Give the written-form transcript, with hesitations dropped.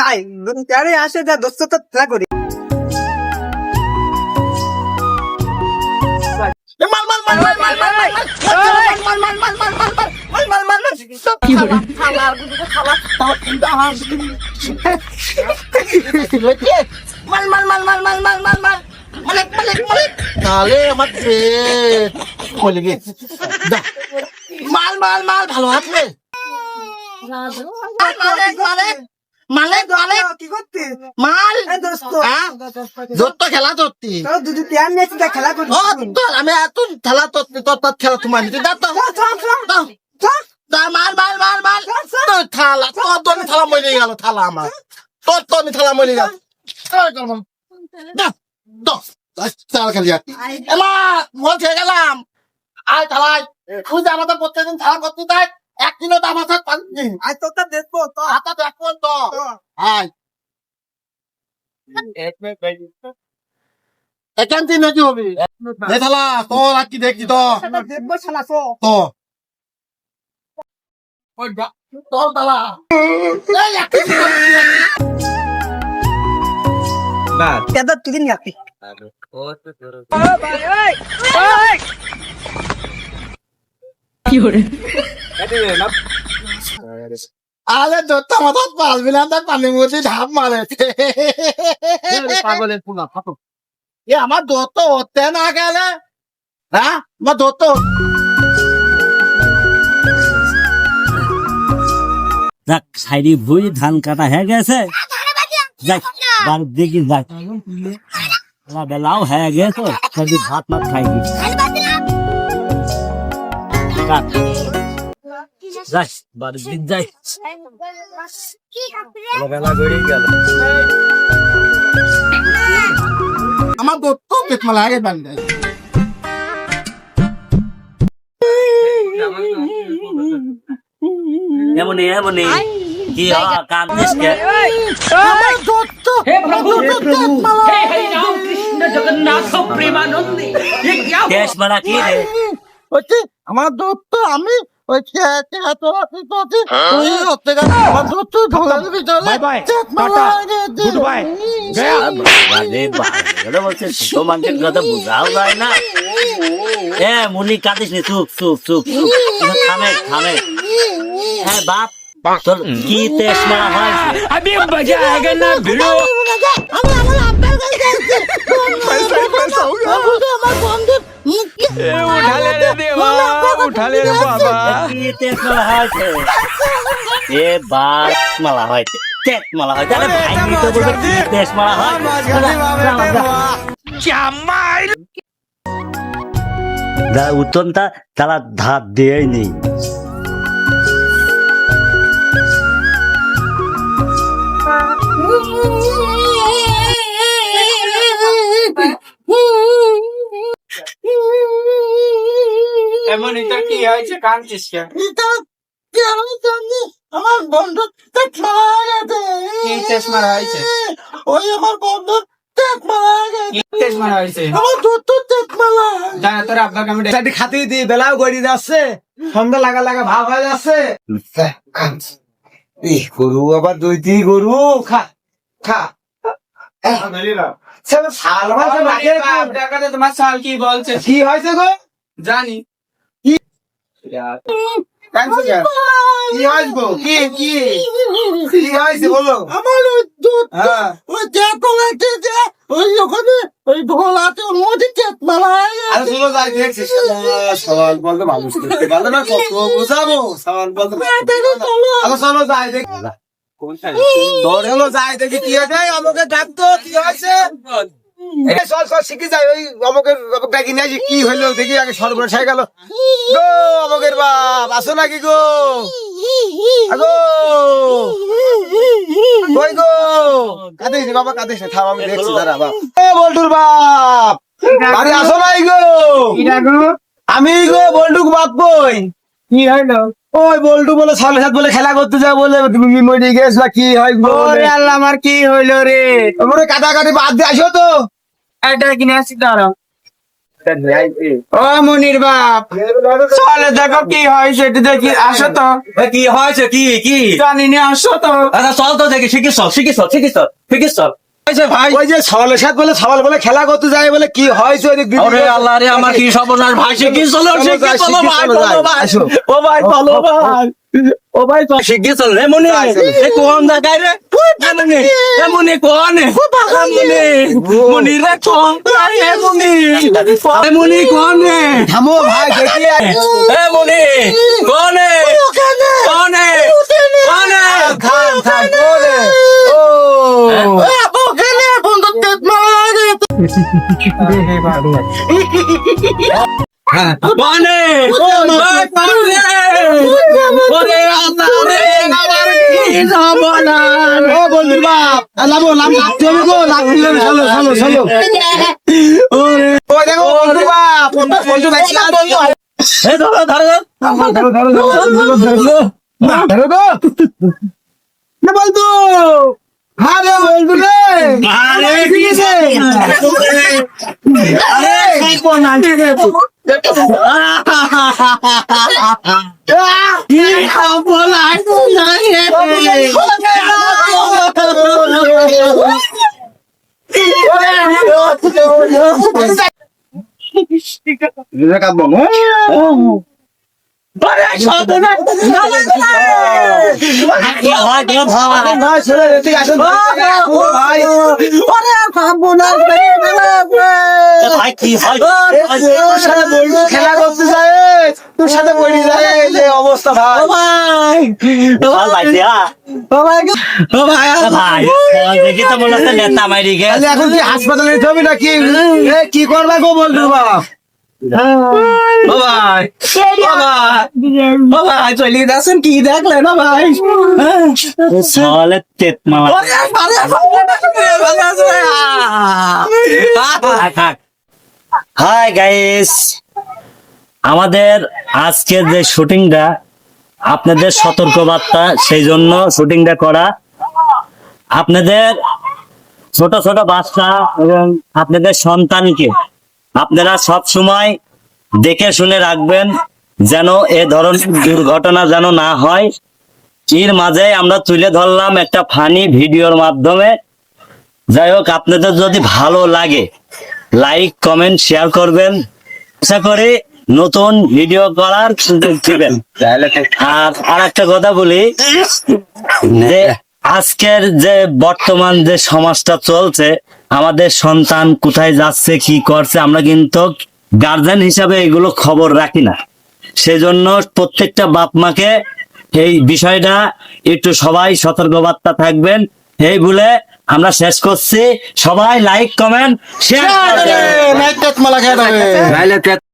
যাই আরে আসে যা দোস্ত তো খেলা করি মাল মাল মাল মাল মাল মাল মাল মাল মাল মাল মাল মাল মাল মাল মাল কি হলো খালা খালা মাল মাল মাল মাল মাল মাল মাল মাল মালিক মালিক মালিক তাহলে আমার বলে গেছে মাল মাল মাল ভালো হাতলে মালিক মালিক মালিক মালিক কি করতে মাল দোস্ত দোস্ত খেলা ধরতি দুধ প্যান নিয়ে খেলা করছি ও তোর আমি এত খেলা ধরতি তোর খেলা তোমার নিতে যা তো মাল মাল মাল মাল তোর থালা তোর থালা মরে গেল থালা আমার তোর থালা মরে গেল চাল খেলি এমা মন খেয়ে গেলাম আয় থালায় খুঁজে আমাদের প্রত্যেকদিন থালা করতে দেয় 1 কিলো দাম আছে 5 দিন আজ তো দেখবো তো হাতা দেখুন তো আয় এখান থেকে নাকি হবে থালা তোর আর কি দেখছি তো দেখবো শালা তো তোর থালা কেদা তুই নি আপনি আরে দোস্ত মাথা পারবি না তার পানির মধ্যে ঝাঁপ মারে পাগলের পুনা ফাটো এ আমার দোস্ত হতে না গেলে হ্যাঁ আমার দোস্ত যাক সাইডি ভুই ধান কাটা হয়ে গেছে যাক বার দেখি যাক বেলাও হয়ে গেছে সাইডি ভাত মাত খাই দি যাই বার দিক যাই বেলা গড়িয়ে গেল আমার দোস্ত পেট মালা আগে বান্ধে এমনি এমনি কি কান্দিস কে আমার দোস্ত हे प्रभु हे हरि राम कृष्ण जगन्नाथ प्रेमानंदी ये क्या हुआ? দেশ মারা কি রে হচ্ছে আমার দোস্ত আমি ওই তুই হতে গেল আমার দোস্ত ঢোলার ভিতরে bye bye tata goodbye गया আরে বাবা বলছে ছোট মানুষের কথা বুঝাও যায় না এ মুনি কাঁদিস নি চুপ চুপ চুপ চুপ থামে থামে হ্যাঁ বাপ তোর কি তেজ মারা হয়েছে अभी मजा आएगा ना भिड़ो আমি আমার আব্বার কাছে যাচ্ছি পয়সা আমার বন্ধু उठा ले रे देवा उठा ले रे बाबा কি তেজ মারা হয়েছে এ বাপ মালা হয়েছে তেজ মালা হয়েছে আরে ভাই নি তো বলবে কি তেজ মারা হয় चामार যা উত্তমটা তারা ধার দিয়েই নেই এমন এটা কি হয়েছে কাঁদছিস কে আমার বন্ধু মারা হয়েছে ওই আমার বন্ধু মারা হয়েছে আমার দোস্ত মালা জানা তোর আব্বাকে আমি একসাথে খাতেই দিই বেলাও গড়ি যাচ্ছে সন্ধ্যা লাগা লাগা ভাব হয়ে যাচ্ছে গরু আবার 2-3 গরু খা খা শাল তোমার শাল কি বলছে কি হয়েছে গো জানি কি হয়েছে বলো আমার ওই ওই ওখানে ওই ঢোলাতে ওর মধ্যে মালা চলো যাই দেখছিস সওয়াল বলতে মানুষ করতে পারলে না কত বোঝাবো সওয়াল বলতে চলো যাই দেখ দৌড়ে হলো যাই দেখি কি হয়েছে আমাকে ডাকতো কি হয়েছে চল শিখে যাই ওই অমকের ডাকি নিয়ে আসি কি হইলো দেখি আগে সর্বনাশ হয়ে গেল গো অমকের বাপ আসো নাকি গো আগো কই গো কাঁদিস নি বাবা কাঁদিস না থাম আমি দেখছি দাঁড়া বাপ এ বল্টুর বাপ বাড়ি আসো নাই গো আমি গো বল্টুক বাপ কই কি হইলো ওই বল্টু বলে সামনে সাথে বলে খেলা করতে যাও বলে তুমি মরে গেছ কি হয় গো ওরে আল্লাহ আমার কি হইলো রে ওরে কাটাকাটি বাদ দিয়ে আসো তো এটা কিনে আসি দাঁড়াও ও মনির বাপ চলে দেখো কি হয় সেটা দেখি আসো তো কি হয়েছে কি কি জানি না আসো তো আচ্ছা চল তো দেখি শিখিস ভাই ওই যে সওয়ালের সাথে বলে সওয়াল বলে খেলা করতে যায় বলে কি হয়েছে ওই দিক আরে আল্লাহ রে আমার কি সর্বনাশ ভাই শিখিস চলো ভাই চলো ভাই আসো। ও ভাই চলো ভাই ও ভাই তো শিখিস চল রে মনি এ কোন জায়গায় রে এ মনি কোন মনি রে কোন এ মনি কোন থামো ভাই দেখি এ মনি কোন খান খান করে ও কোনে ওরে আল্লাহ রে আমার কি সর্বনাশ ও বন্ধুর বাপ লাভো লাভ লাগতে হবে গো লাগতে হবে চলো চলো চলো ওরে ওই দেখো বন্ধুর বাপ বন্ধু ভাই এ ধরো ধরো গো না বলতো হ্যাঁ রে বলতো রে আরে ঠিক আছে আরে কি সর্বনাশ কি হয় রে ভাই ভাই ছেড়ে দে, ঠিক আছে ভাই ভাই কি হয় তোর সাথে বলবো খেলা করতে যায় তোর সাথে বলি যায় এই যে অবস্থা ভাই ভাই দিয়া ভাই দেখি তো মনে হচ্ছে নেতা মাইরি গে তাহলে এখন কি হাসপাতালে নিতে হবে নাকি এ কি করবা গো বলতো বাপ ও ভাই ও ভাই চলি যাচ্ছেন কি দেখলেন ও ভাই সালে তেত মামা হাই গাইস আমাদের আজকের যে শুটিংটা আপনাদের সতর্কবার্তা সেই জন্য শুটিংটা করা আপনাদের ছোট ছোট বাচ্চা এবং আপনাদের সন্তানকে আপনারা সব সময় দেখে শুনে রাখবেন যেন এ ধরনের দুর্ঘটনা যেন না হয় এর মাঝে আমরা তুলে ধরলাম একটা ফানি ভিডিওর মাধ্যমে যাই হোক আপনাদের যদি ভালো লাগে লাইক কমেন্ট শেয়ার করবেন আশা করি নতুন ভিডিও করার সুযোগ দিবেন আর একটা কথা বলি যে আজকের যে বর্তমান যে সমাজটা চলছে আমাদের সন্তান কোথায় যাচ্ছে কি করছে আমরা কিন্তু গার্জেন হিসাবে এগুলো খবর রাখি না সেজন্য প্রত্যেকটা বাপ মাকে এই বিষয়টা একটু সবাই সতর্কবার্তা থাকবেন এই বলে আমরা শেষ করছি সবাই লাইক কমেন্ট শেয়ার মালা খেয়ে